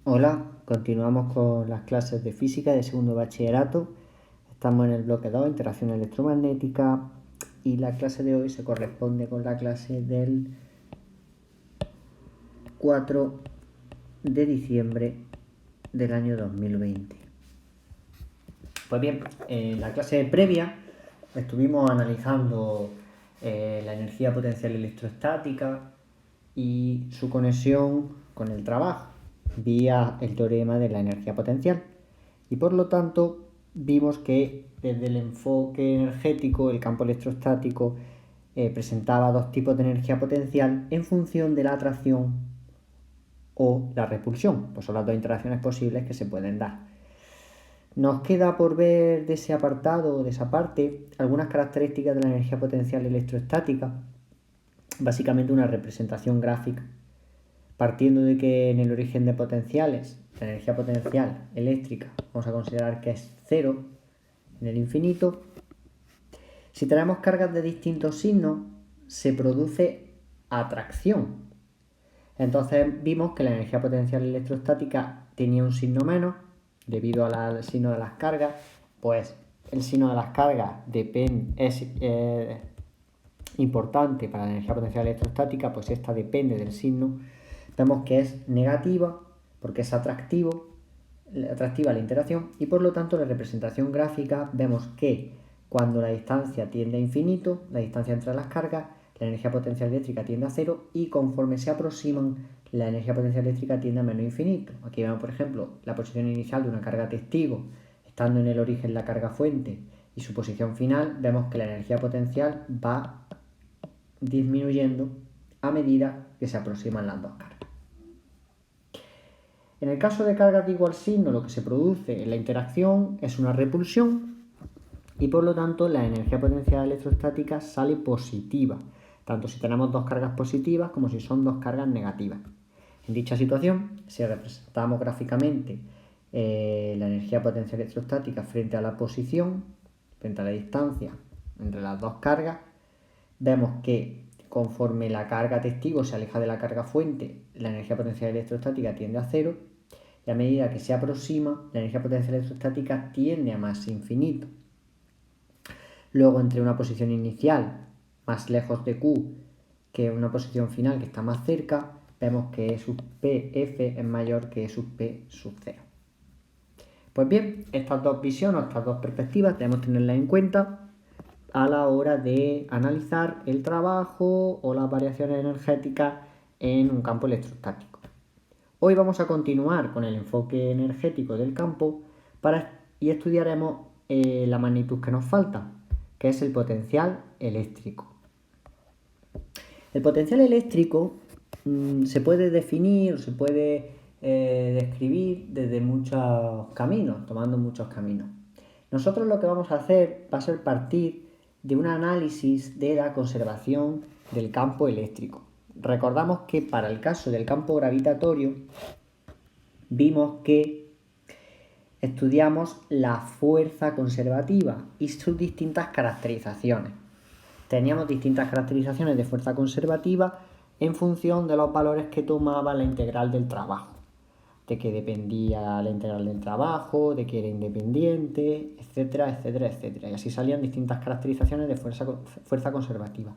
Hola, continuamos con las clases de física de segundo bachillerato. Estamos en el bloque 2, interacción electromagnética, y la clase de hoy se corresponde con la clase del 4 de diciembre del año 2020. Pues bien, en la clase previa estuvimos analizando la energía potencial electrostática y su conexión con el trabajo vía el teorema de la energía potencial. Y por lo tanto vimos que desde el enfoque energético el campo electrostático presentaba dos tipos de energía potencial en función de la atracción o la repulsión. Pues son las dos interacciones posibles que se pueden dar. Nos queda por ver de ese apartado o de esa parte algunas características de la energía potencial electrostática, básicamente una representación gráfica, partiendo de que en el origen de potenciales, la energía potencial eléctrica, vamos a considerar que es cero en el infinito. Si tenemos cargas de distintos signos, se produce atracción. Entonces vimos que la energía potencial electrostática tenía un signo menos, debido al signo de las cargas. Pues el signo de las cargas es importante para la energía potencial electrostática, pues esta depende del signo. Vemos que es negativa porque es atractiva la interacción, y por lo tanto la representación gráfica vemos que cuando la distancia tiende a infinito, la distancia entre las cargas, la energía potencial eléctrica tiende a cero, y conforme se aproximan, la energía potencial eléctrica tiende a menos infinito. Aquí vemos, por ejemplo, la posición inicial de una carga testigo, estando en el origen la carga fuente, y su posición final. Vemos que la energía potencial va disminuyendo a medida que se aproximan las dos cargas. En el caso de cargas de igual signo, lo que se produce en la interacción es una repulsión, y por lo tanto la energía potencial electrostática sale positiva, tanto si tenemos dos cargas positivas como si son dos cargas negativas. En dicha situación, si representamos gráficamente la energía potencial electrostática frente a la posición, frente a la distancia entre las dos cargas, vemos que conforme la carga testigo se aleja de la carga fuente, la energía potencial electrostática tiende a cero, y a medida que se aproxima, la energía potencial electrostática tiende a más infinito. Luego, entre una posición inicial más lejos de Q que una posición final que está más cerca, vemos que E sub Pf es mayor que E sub P sub 0. Pues bien, estas dos visiones, estas dos perspectivas, debemos tenerlas en cuenta a la hora de analizar el trabajo o las variaciones energéticas en un campo electrostático. Hoy vamos a continuar con el enfoque energético del campo y estudiaremos la magnitud que nos falta, que es el potencial eléctrico. El potencial eléctrico se puede definir o se puede describir desde muchos caminos, tomando muchos caminos. Nosotros lo que vamos a hacer va a ser partir de un análisis de la conservación del campo eléctrico. Recordamos que para el caso del campo gravitatorio vimos que estudiamos la fuerza conservativa y sus distintas caracterizaciones. Teníamos distintas caracterizaciones de fuerza conservativa en función de los valores que tomaba la integral del trabajo, de que dependía la integral del trabajo, de que era independiente, etcétera, etcétera, etcétera. Y así salían distintas caracterizaciones de fuerza conservativa.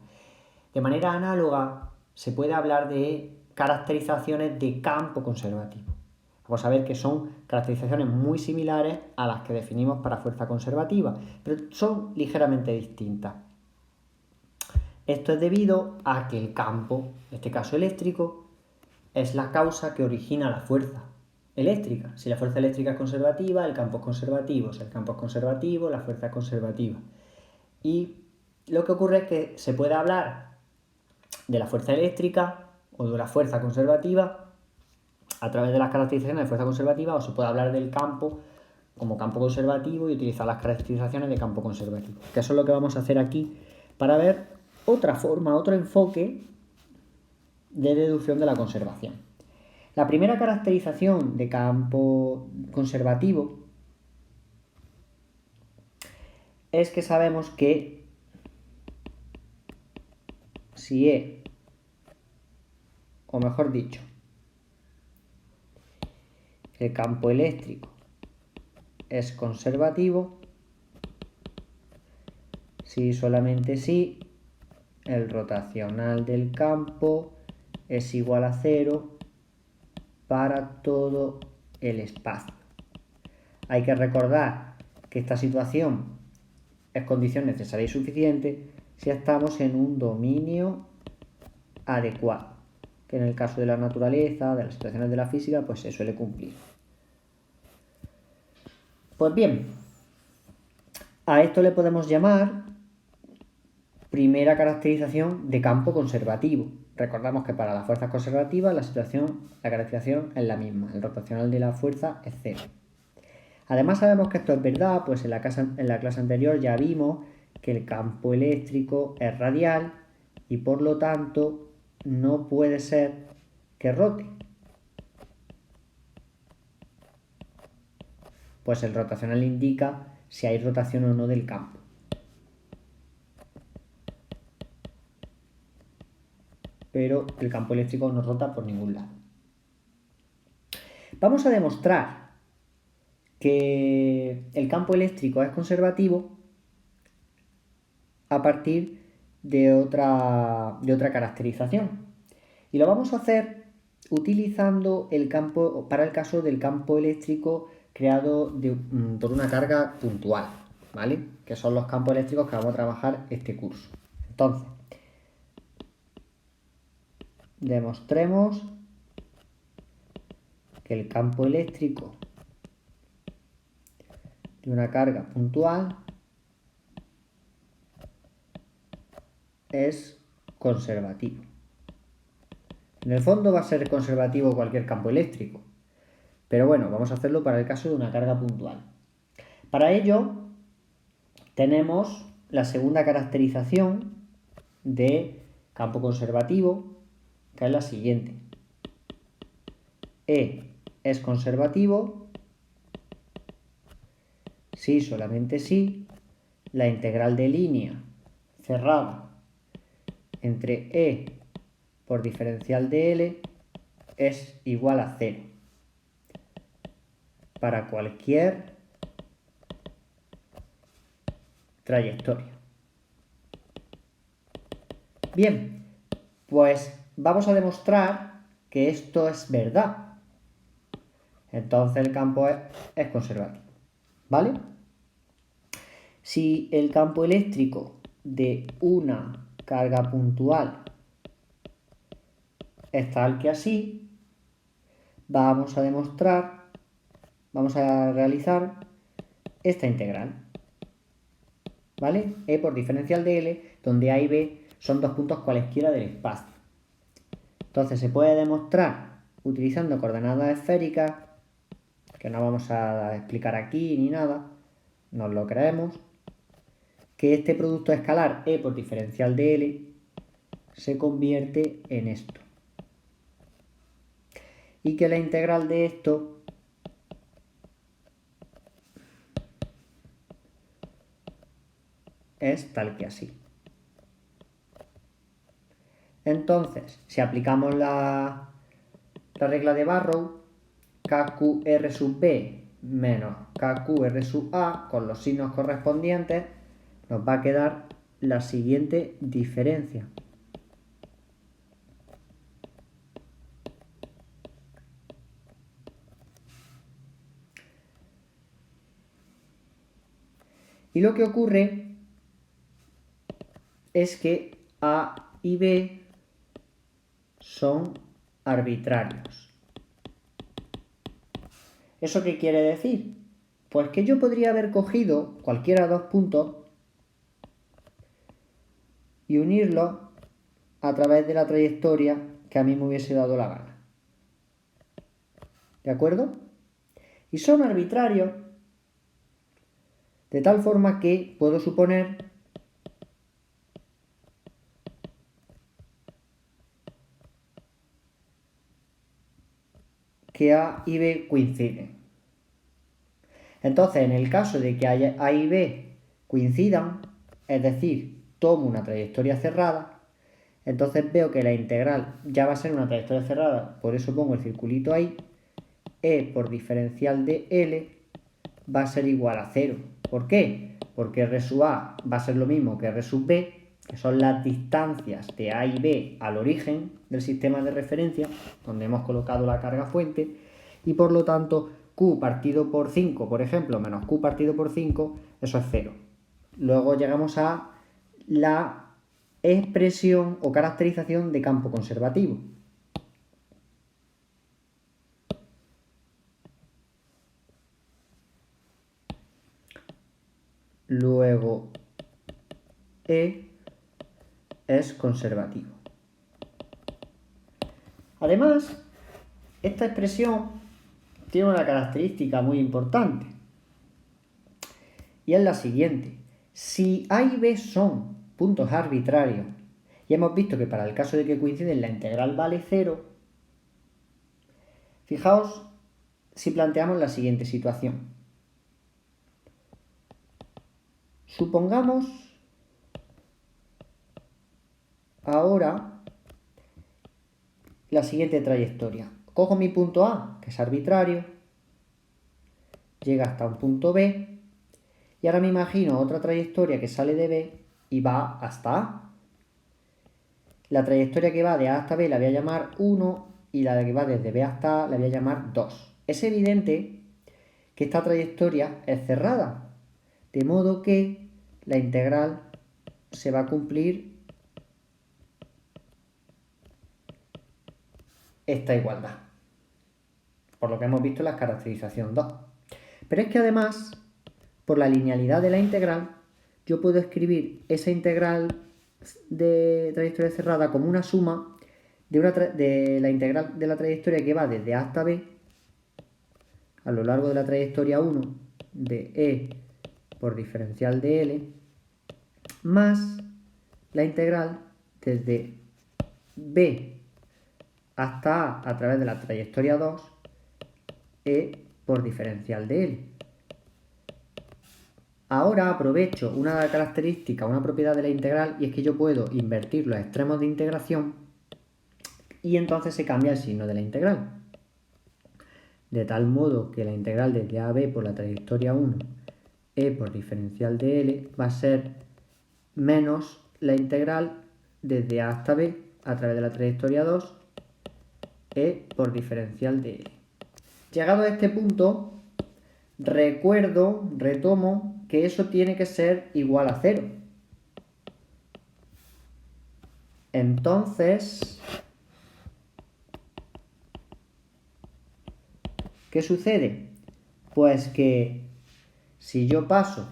De manera análoga, se puede hablar de caracterizaciones de campo conservativo. Vamos a ver que son caracterizaciones muy similares a las que definimos para fuerza conservativa, pero son ligeramente distintas. Esto es debido a que el campo, en este caso eléctrico, es la causa que origina la fuerza eléctrica. Si la fuerza eléctrica es conservativa, el campo es conservativo. Si el campo es conservativo, la fuerza es conservativa. Y lo que ocurre es que se puede hablar de la fuerza eléctrica o de la fuerza conservativa a través de las caracterizaciones de fuerza conservativa, o se puede hablar del campo como campo conservativo y utilizar las caracterizaciones de campo conservativo. Que eso es lo que vamos a hacer aquí para ver otra forma, otro enfoque de deducción de la conservación. La primera caracterización de campo conservativo es que sabemos que si o mejor dicho, el campo eléctrico es conservativo si solamente si el rotacional del campo es igual a 0 para todo el espacio. Hay que recordar que esta situación es condición necesaria y suficiente si estamos en un dominio adecuado, que en el caso de la naturaleza, de las situaciones de la física, pues se suele cumplir. Pues bien, a esto le podemos llamar primera caracterización de campo conservativo. Recordamos que para las fuerzas conservativas la caracterización es la misma, el rotacional de la fuerza es 0. Además sabemos que esto es verdad, pues en la clase anterior ya vimos que el campo eléctrico es radial y por lo tanto no puede ser que rote. Pues el rotacional indica si hay rotación o no del campo. Pero el campo eléctrico no rota por ningún lado. Vamos a demostrar que el campo eléctrico es conservativo a partir de otra caracterización. Y lo vamos a hacer utilizando para el caso del campo eléctrico creado por una carga puntual, ¿vale? Que son los campos eléctricos que vamos a trabajar este curso. Entonces, demostremos que el campo eléctrico de una carga puntual es conservativo. En el fondo va a ser conservativo cualquier campo eléctrico, pero bueno, vamos a hacerlo para el caso de una carga puntual. Para ello tenemos la segunda caracterización de campo conservativo, que es la siguiente. E es conservativo si, solamente si, la integral de línea cerrada entre E por diferencial de L es igual a 0 para cualquier trayectoria. Bien, pues vamos a demostrar que esto es verdad. Entonces el campo es conservativo, ¿vale? Si el campo eléctrico de una carga puntual es tal que así, vamos a realizar esta integral, ¿vale? E por diferencial de L, donde A y B son dos puntos cualesquiera del espacio. Entonces se puede demostrar utilizando coordenadas esféricas, que no vamos a explicar aquí ni nada, nos lo creemos, que este producto escalar E por diferencial de L se convierte en esto. Y que la integral de esto es tal que así. Entonces, si aplicamos la regla de Barrow, KQR sub B menos KQR sub A con los signos correspondientes, nos va a quedar la siguiente diferencia. Y lo que ocurre es que A y B son arbitrarios. ¿Eso qué quiere decir? Pues que yo podría haber cogido cualquiera de dos puntos y unirlos a través de la trayectoria que a mí me hubiese dado la gana. ¿De acuerdo? Y son arbitrarios de tal forma que puedo suponer que A y B coinciden. Entonces, en el caso de que A y B coincidan, es decir, tomo una trayectoria cerrada, entonces veo que la integral ya va a ser una trayectoria cerrada, por eso pongo el circulito ahí, E por diferencial de L va a ser igual a 0. ¿Por qué? Porque R sub A va a ser lo mismo que R sub B, que son las distancias de A y B al origen del sistema de referencia, donde hemos colocado la carga fuente, y por lo tanto Q partido por 5, por ejemplo, menos Q partido por 5, eso es 0. Luego llegamos a la expresión o caracterización de campo conservativo. Luego E es conservativo. Además, esta expresión tiene una característica muy importante, y es la siguiente. Si A y B son puntos arbitrarios, y hemos visto que para el caso de que coinciden la integral vale 0, fijaos si planteamos la siguiente situación. Supongamos ahora la siguiente trayectoria. Cojo mi punto A, que es arbitrario, llega hasta un punto B, y ahora me imagino otra trayectoria que sale de B y va hasta A. La trayectoria que va de A hasta B la voy a llamar 1 y la que va desde B hasta A la voy a llamar 2. Es evidente que esta trayectoria es cerrada, de modo que la integral se va a cumplir esta igualdad, por lo que hemos visto en la caracterización 2. Pero es que además, por la linealidad de la integral, yo puedo escribir esa integral de trayectoria cerrada como una suma de la integral de la trayectoria que va desde A hasta B a lo largo de la trayectoria 1 de E por diferencial de L más la integral desde B hasta A través de la trayectoria 2 E por diferencial de L. Ahora aprovecho una característica, una propiedad de la integral, y es que yo puedo invertir los extremos de integración y entonces se cambia el signo de la integral. De tal modo que la integral desde A a B por la trayectoria 1 E por diferencial de L va a ser menos la integral desde A hasta B a través de la trayectoria 2 E por diferencial de L. Llegado a este punto, retomo que eso tiene que ser igual a 0. Entonces, ¿qué sucede? Pues que si yo paso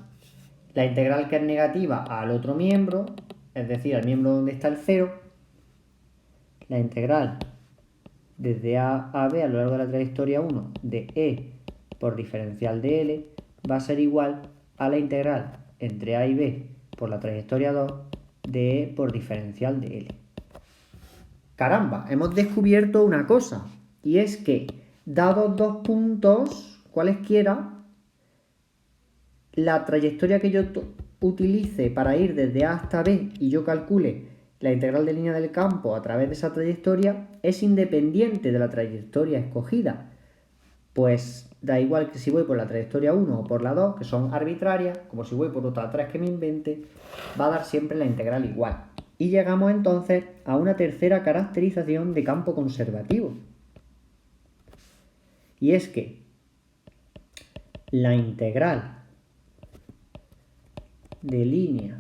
la integral que es negativa al otro miembro, es decir, al miembro donde está el 0, la integral desde A a B a lo largo de la trayectoria 1 de E por diferencial de L va a ser igual a la integral entre A y B por la trayectoria 2 de E por diferencial de L. Caramba, hemos descubierto una cosa, y es que dados dos puntos, cualesquiera, la trayectoria que yo utilice para ir desde A hasta B y yo calcule la integral de línea del campo a través de esa trayectoria es independiente de la trayectoria escogida. Pues da igual que si voy por la trayectoria 1 o por la 2, que son arbitrarias, como si voy por otra 3 que me invente, va a dar siempre la integral igual. Y llegamos entonces a una tercera caracterización de campo conservativo. Y es que la integral de línea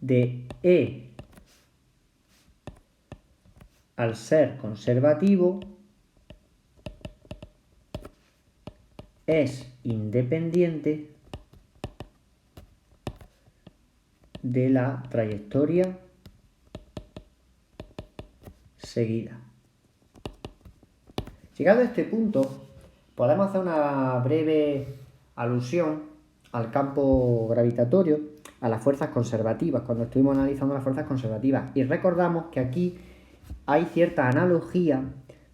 de E al ser conservativo es independiente de la trayectoria seguida. Llegado a este punto, podemos hacer una breve alusión al campo gravitatorio, a las fuerzas conservativas, cuando estuvimos analizando las fuerzas conservativas. Y recordamos que aquí hay cierta analogía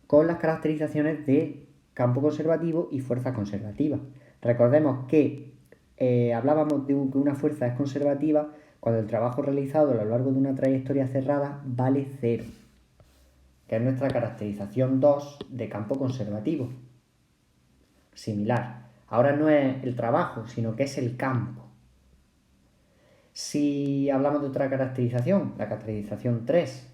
con las caracterizaciones de campo conservativo y fuerza conservativa. Recordemos que hablábamos de que una fuerza es conservativa cuando el trabajo realizado a lo largo de una trayectoria cerrada vale 0. que es nuestra caracterización 2 de campo conservativo. Similar. Ahora no es el trabajo, sino que es el campo. Si hablamos de otra caracterización, la caracterización 3,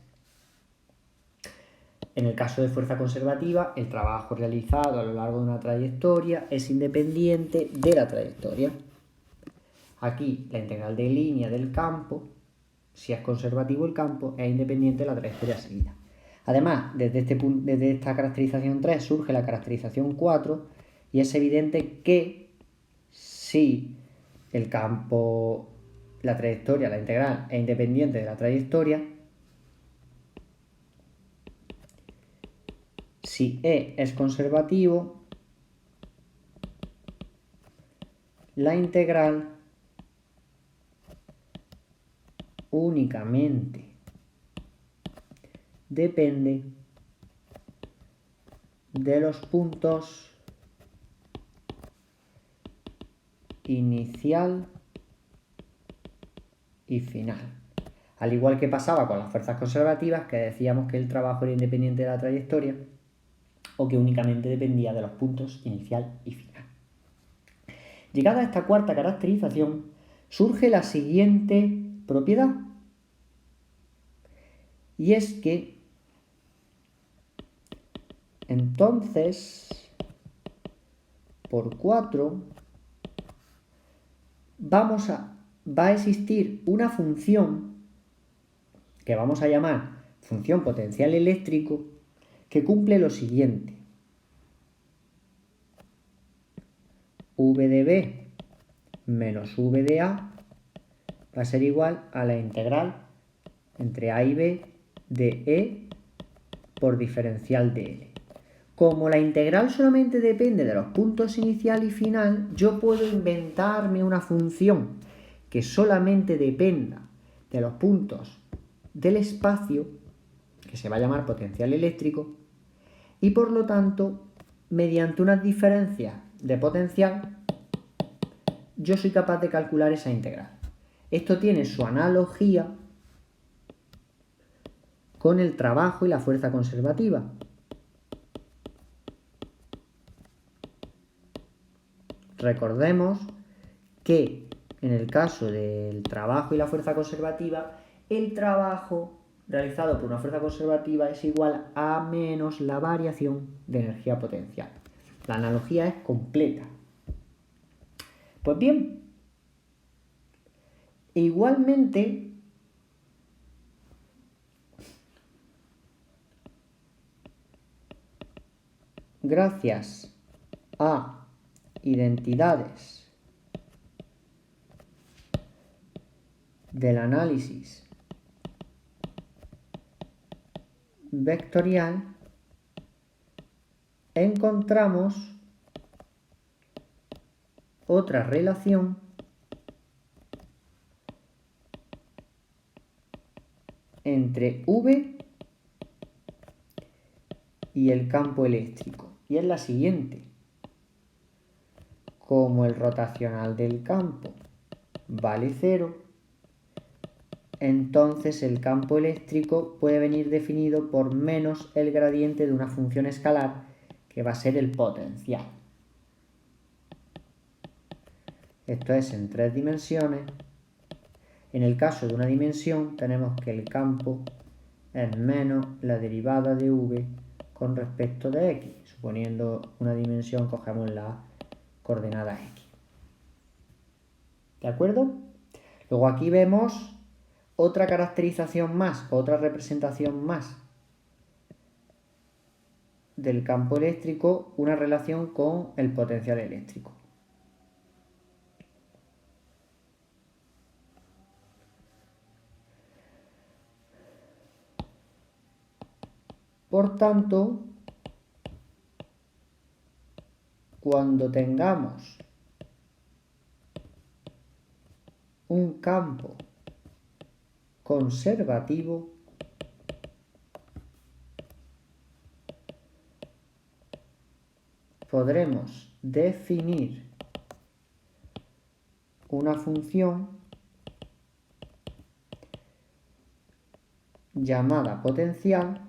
en el caso de fuerza conservativa, el trabajo realizado a lo largo de una trayectoria es independiente de la trayectoria. Aquí la integral de línea del campo, si es conservativo el campo, es independiente de la trayectoria seguida. Además, desde esta caracterización 3 surge la caracterización 4 y es evidente que si el campo, la trayectoria, la integral es independiente de la trayectoria, si E es conservativo, la integral únicamente depende de los puntos inicial y final. Al igual que pasaba con las fuerzas conservativas, que decíamos que el trabajo era independiente de la trayectoria o que únicamente dependía de los puntos inicial y final. Llegada a esta cuarta caracterización, surge la siguiente propiedad. Y es que entonces por 4 va a existir una función que vamos a llamar función potencial eléctrico que cumple lo siguiente. V de B menos V de A va a ser igual a la integral entre A y B de E por diferencial de L. Como la integral solamente depende de los puntos inicial y final, yo puedo inventarme una función que solamente dependa de los puntos del espacio, que se va a llamar potencial eléctrico, y por lo tanto, mediante unas diferencias de potencial, yo soy capaz de calcular esa integral. Esto tiene su analogía con el trabajo y la fuerza conservativa. Recordemos que en el caso del trabajo y la fuerza conservativa, el trabajo realizado por una fuerza conservativa es igual a menos la variación de energía potencial. La analogía es completa. Pues bien, igualmente, gracias a identidades del análisis vectorial, encontramos otra relación entre V y el campo eléctrico. Y es la siguiente. Como el rotacional del campo vale 0, entonces el campo eléctrico puede venir definido por menos el gradiente de una función escalar que va a ser el potencial. Esto es en 3 dimensiones. En el caso de una dimensión tenemos que el campo es menos la derivada de v con respecto de x. Suponiendo una dimensión, cogemos la coordenada x. ¿De acuerdo? Luego aquí vemos otra caracterización más, otra representación más del campo eléctrico, una relación con el potencial eléctrico. Por tanto, cuando tengamos un campo conservativo, podremos definir una función llamada potencial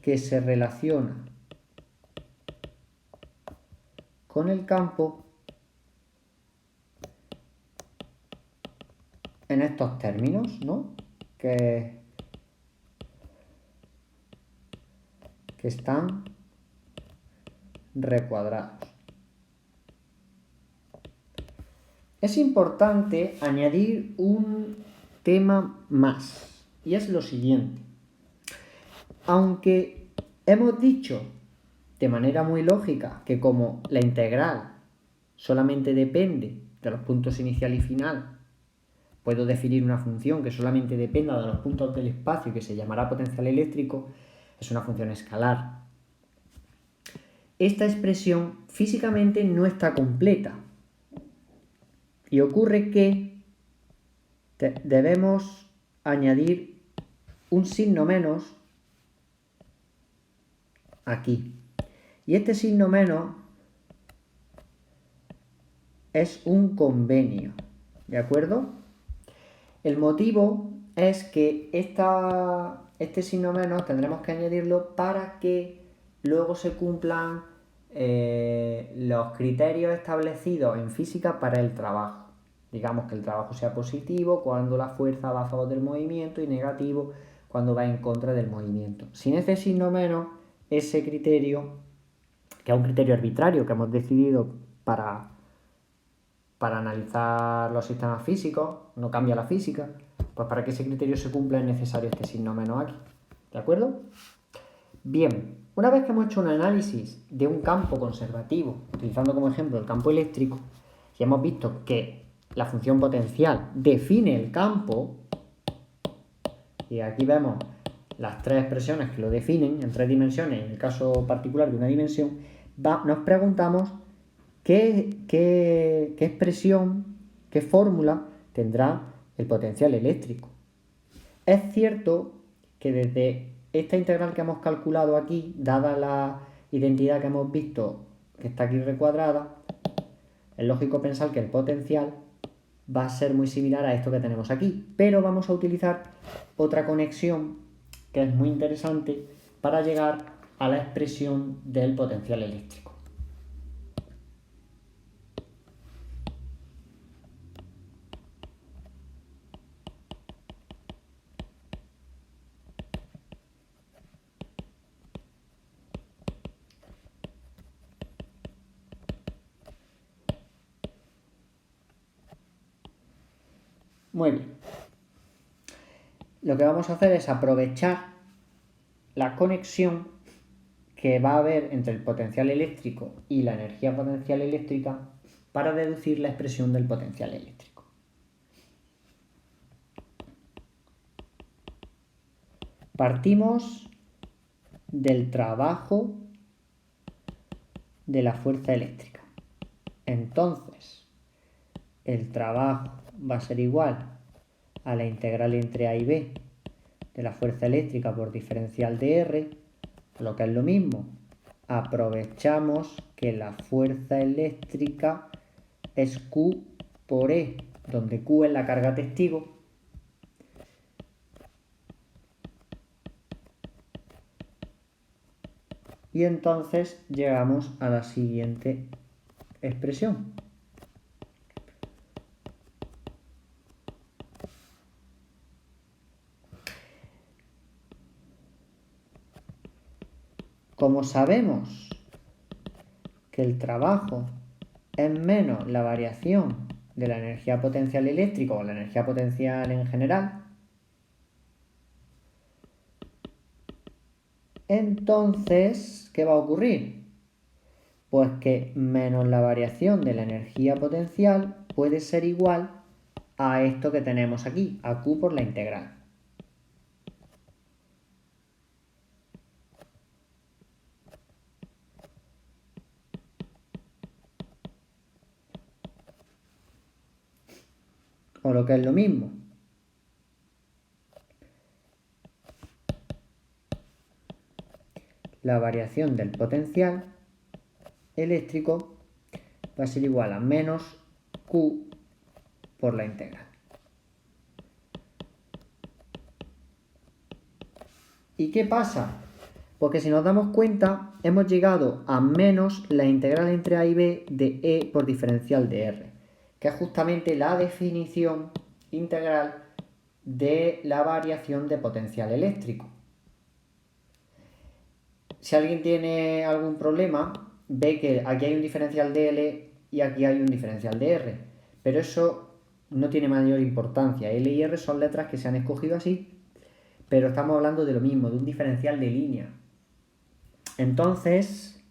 que se relaciona con el campo en estos términos, ¿no? Que están recuadrados. Es importante añadir un tema más, y es lo siguiente. Aunque hemos dicho de manera muy lógica que como la integral solamente depende de los puntos inicial y final, puedo definir una función que solamente dependa de los puntos del espacio y que se llamará potencial eléctrico, es una función escalar. Esta expresión físicamente no está completa y ocurre que debemos añadir un signo menos aquí. Y este signo menos es un convenio, ¿de acuerdo? El motivo es que este signo menos tendremos que añadirlo para que luego se cumplan los criterios establecidos en física para el trabajo. Digamos que el trabajo sea positivo cuando la fuerza va a favor del movimiento y negativo cuando va en contra del movimiento. Sin ese signo menos, ese criterio, que es un criterio arbitrario que hemos decidido para analizar los sistemas físicos, no cambia la física, pues para que ese criterio se cumpla es necesario este signo menos aquí. ¿De acuerdo? Bien, una vez que hemos hecho un análisis de un campo conservativo, utilizando como ejemplo el campo eléctrico, y hemos visto que la función potencial define el campo, y aquí vemos las tres expresiones que lo definen en 3 dimensiones, en el caso particular de una dimensión, nos preguntamos qué expresión, qué fórmula tendrá el potencial eléctrico. Es cierto que desde esta integral que hemos calculado aquí, dada la identidad que hemos visto que está aquí recuadrada, es lógico pensar que el potencial va a ser muy similar a esto que tenemos aquí, pero vamos a utilizar otra conexión que es muy interesante para llegar a la expresión del potencial eléctrico. Muy bien. Lo que vamos a hacer es aprovechar la conexión que va a haber entre el potencial eléctrico y la energía potencial eléctrica para deducir la expresión del potencial eléctrico. Partimos del trabajo de la fuerza eléctrica. Entonces, el trabajo va a ser igual a la integral entre A y B de la fuerza eléctrica por diferencial de R, lo que es lo mismo. Aprovechamos que la fuerza eléctrica es Q por E, donde Q es la carga testigo. Y entonces llegamos a la siguiente expresión. Como sabemos que el trabajo es menos la variación de la energía potencial eléctrica o la energía potencial en general, entonces, ¿qué va a ocurrir? Pues que menos la variación de la energía potencial puede ser igual a esto que tenemos aquí, a Q por la integral. O lo que es lo mismo, la variación del potencial eléctrico va a ser igual a menos Q por la integral. ¿Y qué pasa? Porque si nos damos cuenta, hemos llegado a menos la integral entre a y b de E por diferencial de R, que es justamente la definición integral de la variación de potencial eléctrico. Si alguien tiene algún problema, ve que aquí hay un diferencial de L y aquí hay un diferencial de R, pero eso no tiene mayor importancia. L y R son letras que se han escogido así, pero estamos hablando de lo mismo, de un diferencial de línea. Entonces,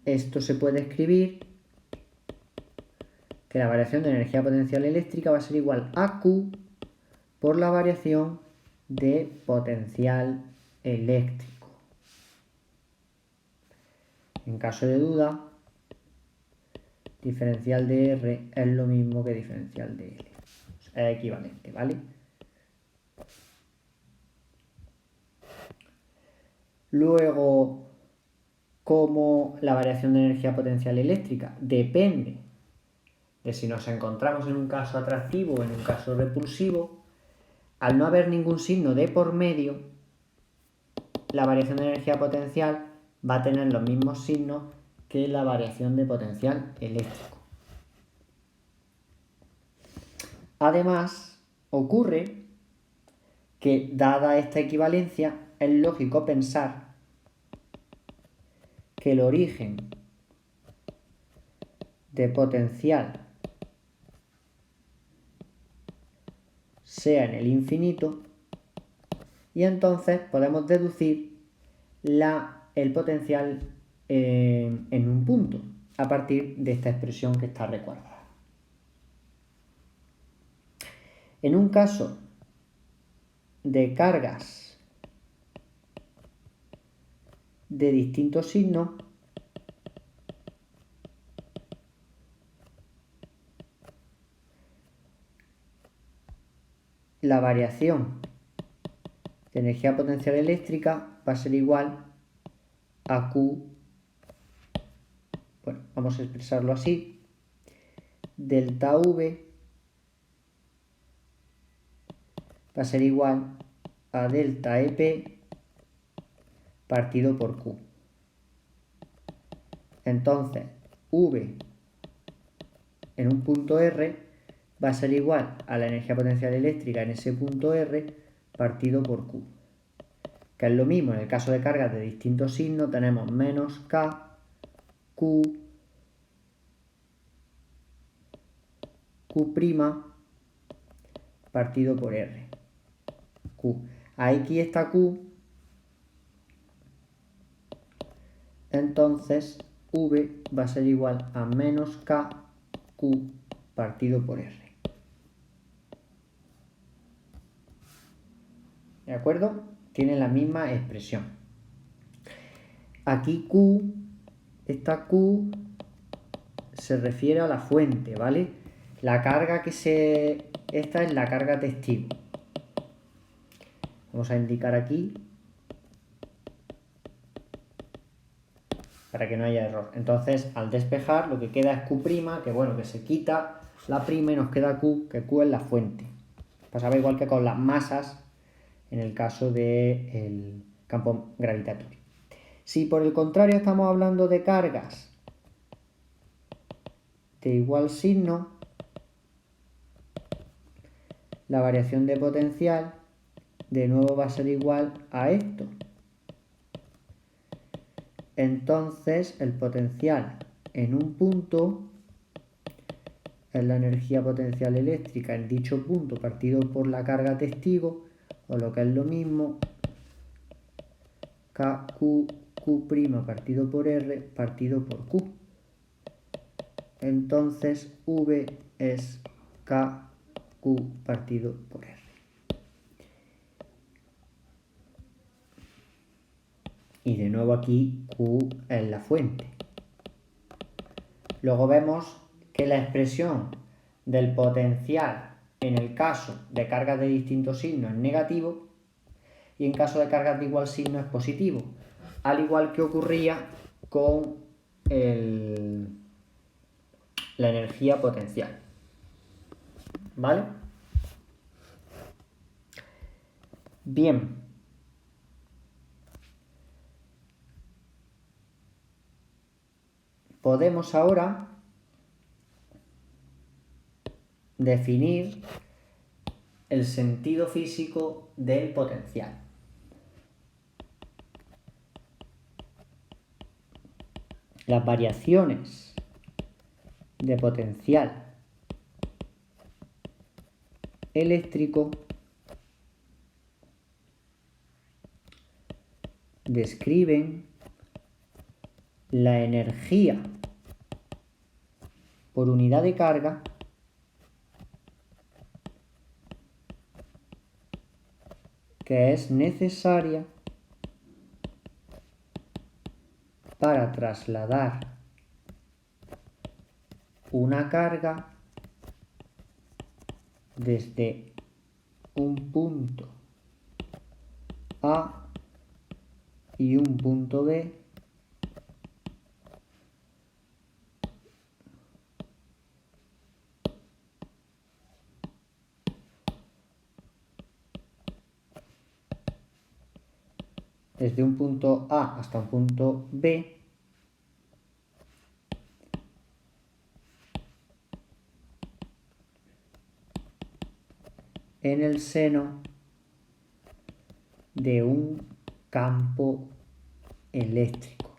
esto se puede escribir que la variación de energía potencial eléctrica va a ser igual a Q por la variación de potencial eléctrico. En caso de duda, diferencial de R es lo mismo que diferencial de L. Es equivalente, ¿vale? Luego, como la variación de energía potencial eléctrica depende de si nos encontramos en un caso atractivo o en un caso repulsivo, al no haber ningún signo de por medio, la variación de energía potencial va a tener los mismos signos que la variación de potencial eléctrico. Además, ocurre que, dada esta equivalencia, es lógico pensar que el origen de potencial sea en el infinito y entonces podemos deducir el potencial en un punto a partir de esta expresión que está recuadrada. En un caso de cargas de distintos signos, la variación de energía potencial eléctrica va a ser igual a Q, bueno, vamos a expresarlo así, delta V va a ser igual a delta EP partido por Q. Entonces, V en un punto R va a ser igual a la energía potencial eléctrica en ese punto R partido por Q. Que es lo mismo, en el caso de cargas de distintos signos tenemos menos K, Q, Q' partido por R. Q. Aquí está Q, entonces V va a ser igual a menos K, Q partido por R. ¿De acuerdo? Tiene la misma expresión. Aquí Q, esta Q se refiere a la fuente, ¿vale? La carga esta es la carga testigo. Vamos a indicar aquí para que no haya error. Entonces, al despejar, lo que queda es Q', que bueno, que se quita la prima y nos queda Q, que Q es la fuente. Pasaba igual que con las masas en el caso del campo gravitatorio. Si por el contrario estamos hablando de cargas de igual signo, la variación de potencial de nuevo va a ser igual a esto. Entonces el potencial en un punto es la energía potencial eléctrica en dicho punto partido por la carga testigo, o lo que es lo mismo, Q' partido por R partido por Q. Entonces V es KQ partido por R. Y de nuevo aquí Q es la fuente. Luego vemos que la expresión del potencial en el caso de cargas de distintos signos es negativo y en caso de cargas de igual signo es positivo, al igual que ocurría con la energía potencial. ¿Vale? Bien. Podemos ahora definir el sentido físico del potencial. Las variaciones de potencial eléctrico describen la energía por unidad de carga que es necesaria para trasladar una carga desde un punto A y un punto B desde un punto A hasta un punto B en el seno de un campo eléctrico.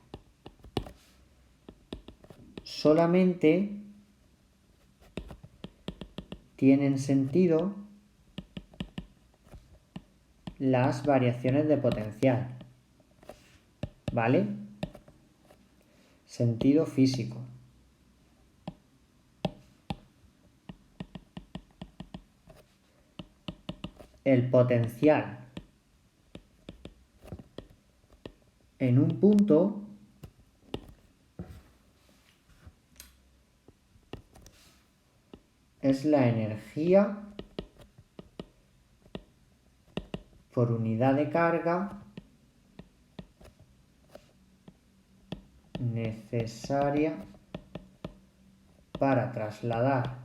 Solamente tienen sentido las variaciones de potencial, ¿vale? Sentido físico. El potencial en un punto es la energía por unidad de carga necesaria para trasladar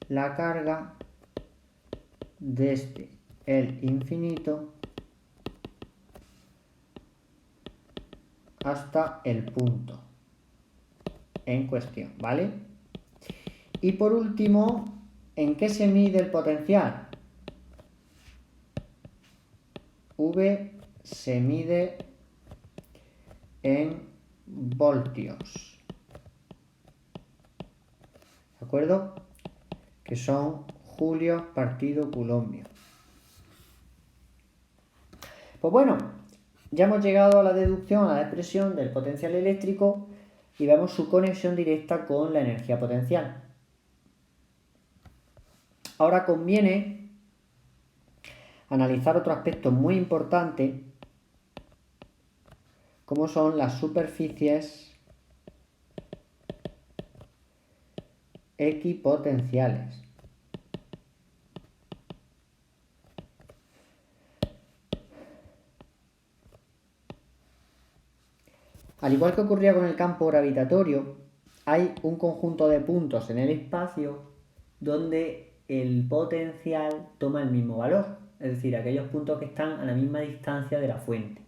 la carga desde el infinito hasta el punto en cuestión, ¿vale? Y por último, ¿en qué se mide el potencial? V se mide en voltios, ¿de acuerdo? Que son julios partido culombio. Pues bueno, ya hemos llegado a la deducción, a la expresión del potencial eléctrico y vemos su conexión directa con la energía potencial. Ahora conviene analizar otro aspecto muy importante, como son las superficies equipotenciales. Al igual que ocurría con el campo gravitatorio, hay un conjunto de puntos en el espacio donde el potencial toma el mismo valor, es decir, aquellos puntos que están a la misma distancia de la fuente.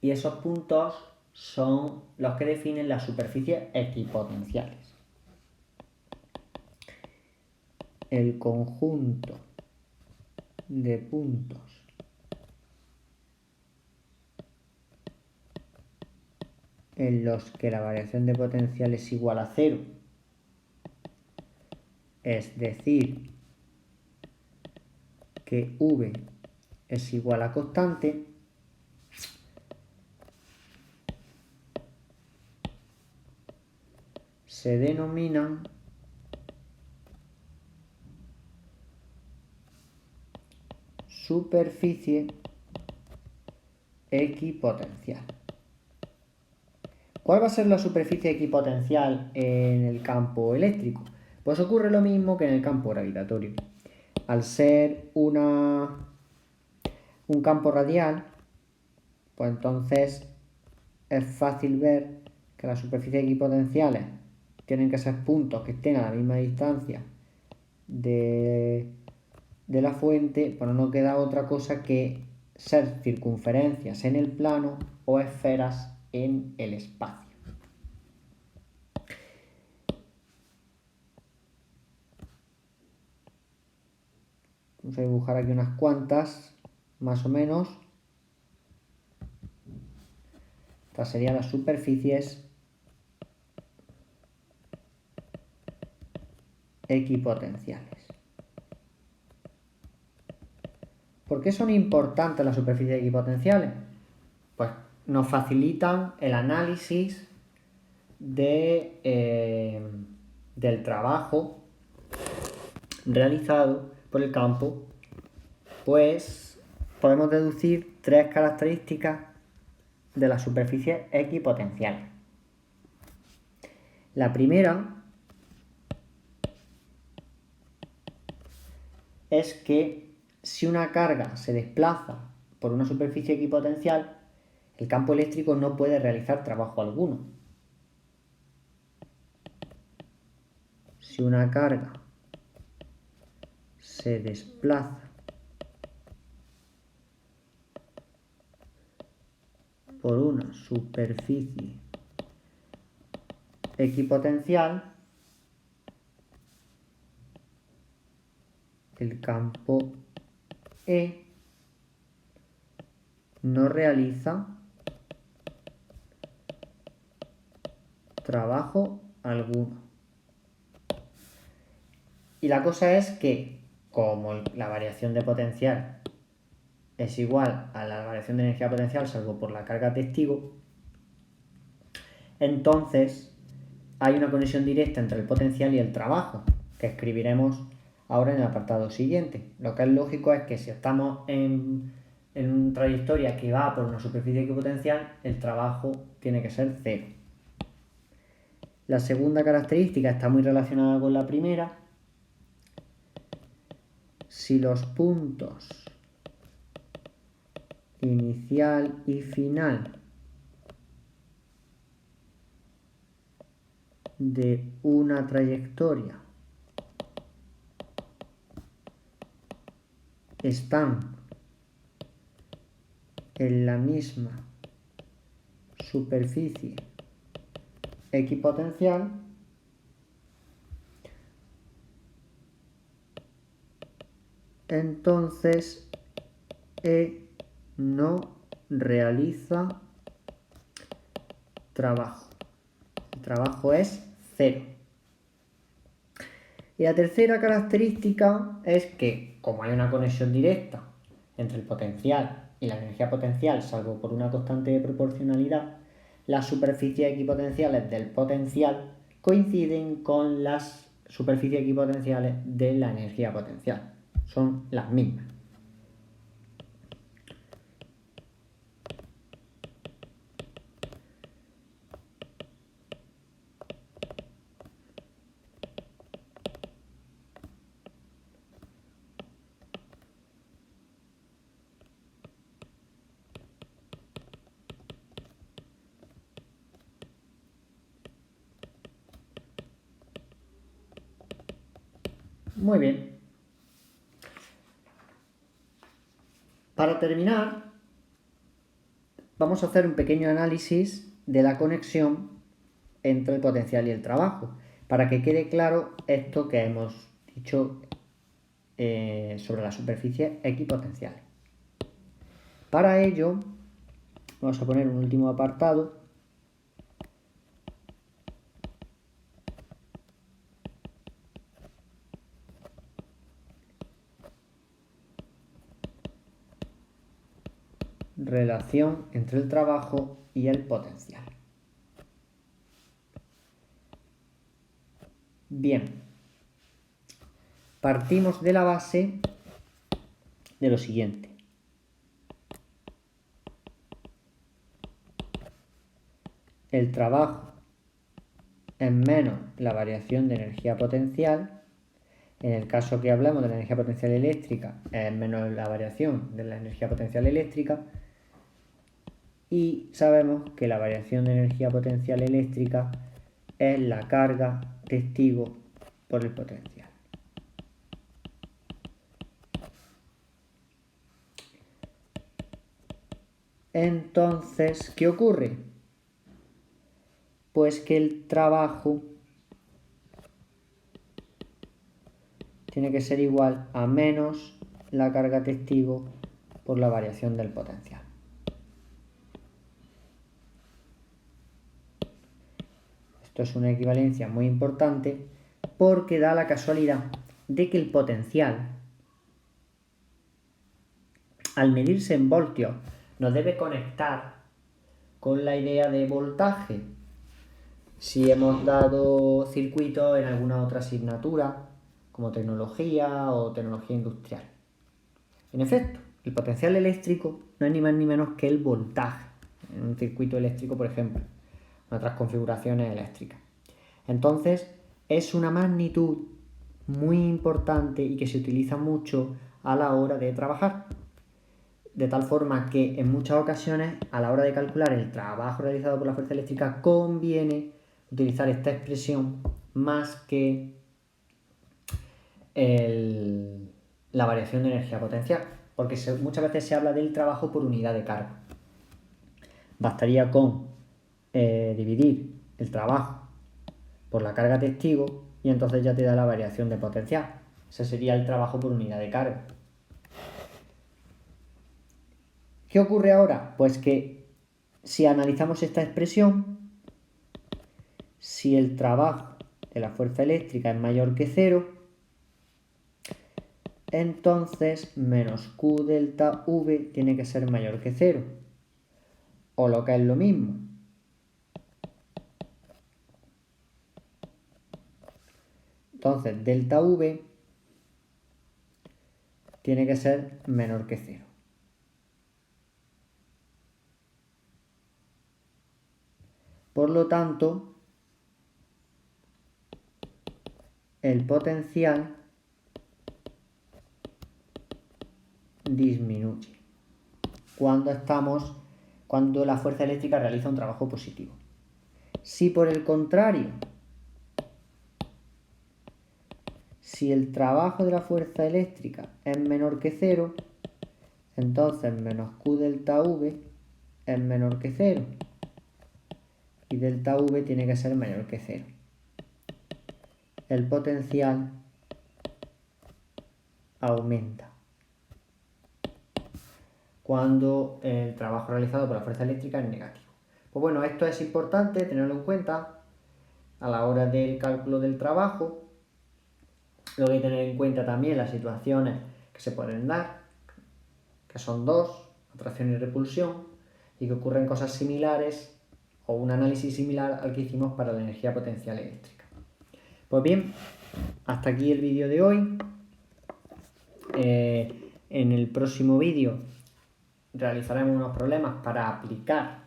Y esos puntos son los que definen las superficies equipotenciales. El conjunto de puntos en los que la variación de potencial es igual a 0, es decir, que V es igual a constante, se denominan superficie equipotencial. ¿Cuál va a ser la superficie equipotencial en el campo eléctrico? Pues ocurre lo mismo que en el campo gravitatorio. Al ser un campo radial, pues entonces es fácil ver que las superficies equipotenciales tienen que ser puntos que estén a la misma distancia del de la fuente, pues no nos queda otra cosa que ser circunferencias en el plano o esferas en el espacio. Vamos a dibujar aquí unas cuantas, más o menos. Estas serían las superficies equipotenciales. ¿Por qué son importantes las superficies equipotenciales? Pues nos facilitan el análisis del trabajo realizado por el campo, pues podemos deducir 3 características de las superficies equipotenciales. La primera es que si una carga se desplaza por una superficie equipotencial, el campo eléctrico no puede realizar trabajo alguno. Si una carga se desplaza por una superficie equipotencial, el campo E no realiza trabajo alguno. Y la cosa es que, como la variación de potencial es igual a la variación de energía potencial salvo por la carga testigo, entonces hay una conexión directa entre el potencial y el trabajo, que escribiremos ahora en el apartado siguiente. Lo que es lógico es que si estamos en una trayectoria que va por una superficie equipotencial, el trabajo tiene que ser cero. La segunda característica está muy relacionada con la primera. Si los puntos inicial y final de una trayectoria están en la misma superficie equipotencial, entonces E no realiza trabajo. El trabajo es cero. Y la tercera característica es que, como hay una conexión directa entre el potencial y la energía potencial, salvo por una constante de proporcionalidad, las superficies equipotenciales del potencial coinciden con las superficies equipotenciales de la energía potencial. Son las mismas. Muy bien. Para terminar, vamos a hacer un pequeño análisis de la conexión entre el potencial y el trabajo, para que quede claro esto que hemos dicho sobre las superficies equipotenciales. Para ello, vamos a poner un último apartado. Relación entre el trabajo y el potencial. Bien, partimos de la base de lo siguiente. El trabajo es menos la variación de energía potencial. En el caso que hablamos de la energía potencial eléctrica, es menos la variación de la energía potencial eléctrica. Y sabemos que la variación de energía potencial eléctrica es la carga testigo por el potencial. Entonces, ¿qué ocurre? Pues que el trabajo tiene que ser igual a menos la carga testigo por la variación del potencial. Esto es una equivalencia muy importante porque da la casualidad de que el potencial, al medirse en voltios, nos debe conectar con la idea de voltaje. Si hemos dado circuitos en alguna otra asignatura, como tecnología o tecnología industrial. En efecto, el potencial eléctrico no es ni más ni menos que el voltaje en un circuito eléctrico, por ejemplo, en otras configuraciones eléctricas. Entonces, es una magnitud muy importante y que se utiliza mucho a la hora de trabajar. De tal forma que en muchas ocasiones, a la hora de calcular el trabajo realizado por la fuerza eléctrica, conviene utilizar esta expresión más que la variación de energía potencial, porque muchas veces se habla del trabajo por unidad de carga. Bastaría con dividir el trabajo por la carga testigo y entonces ya te da la variación de potencial. Ese sería el trabajo por unidad de carga. ¿Qué ocurre ahora? Pues que si analizamos esta expresión, si el trabajo de la fuerza eléctrica es mayor que 0, entonces menos Q delta V tiene que ser mayor que 0. O lo que es lo mismo, entonces delta V tiene que ser menor que 0. Por lo tanto, el potencial disminuye cuando la fuerza eléctrica realiza un trabajo positivo. Si por el contrario, si el trabajo de la fuerza eléctrica es menor que 0, entonces menos Q delta V es menor que 0 y delta V tiene que ser mayor que 0. El potencial aumenta cuando el trabajo realizado por la fuerza eléctrica es negativo. Pues bueno, esto es importante tenerlo en cuenta a la hora del cálculo del trabajo. Luego hay que tener en cuenta también las situaciones que se pueden dar, que son dos, atracción y repulsión, y que ocurren cosas similares o un análisis similar al que hicimos para la energía potencial eléctrica. Pues bien, hasta aquí el vídeo de hoy. En el próximo vídeo realizaremos unos problemas para aplicar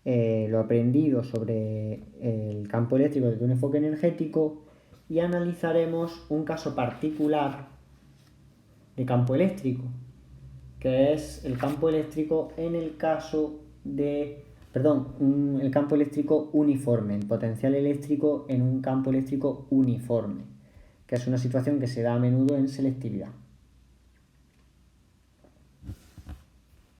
lo aprendido sobre el campo eléctrico desde un enfoque energético y analizaremos un caso particular de campo eléctrico, que es el campo eléctrico en el caso de, el campo eléctrico uniforme, el potencial eléctrico en un campo eléctrico uniforme, que es una situación que se da a menudo en selectividad.